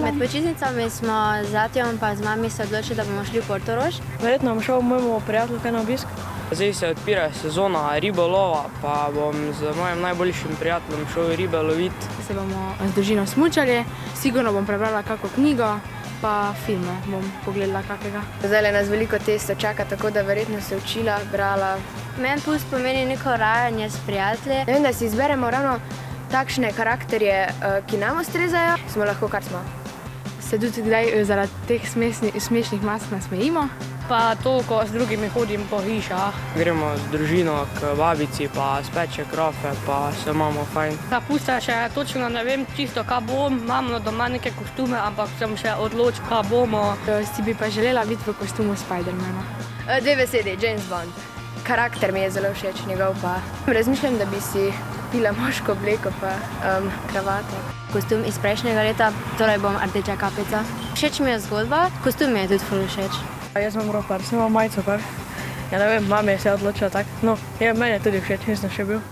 Med počitnicami smo z Atijom pa z mami se odločili, da bomo šli v Portorož. Verjetno bom šel mojemu prijatelju kaj na obisk. Zdaj se odpira sezona ribolova, pa bom z mojim najboljšim prijateljem šel ribe loviti. Se bomo z družino smučali, sigurno bom prebrala kako knjigo, pa filme bom pogledala kakega. Zdaj nas veliko testov čaka, tako da verjetno se učila, brala. Meni pust pomeni neko rajanje s prijatelji. Ne vem, da si izberemo ravno takšne karakterje, ki nam ustrezajo, smo lahko kar smo. Se tudi kdaj zaradi teh smešnih mas nasmejimo. Pa to, ko z drugimi hodim po hišah. Gremo z družino k babici, pa speče krofe, pa se imamo fajn. Pusta še točno ne vem čisto, kaj bom. Imamo doma neke kostume, ampak sem še odločil, kaj bomo. Si bi pa želela biti v kostumu Spidermana. Dve besedi, James Bond. Karakter mi je zelo všeč, njegov pa. Razmišljam, da bi si kupila moško obleko pa kravato. Kostum iz prejšnjega leta, torej bom rdeča kapica. Všeč mi je zgodba, kostum mi je tudi ful všeč. Jaz imam ropar, sem imam majico par. Ja ne vem, mama je se odločila tak. No, meni je tudi všeč, nisem še bil.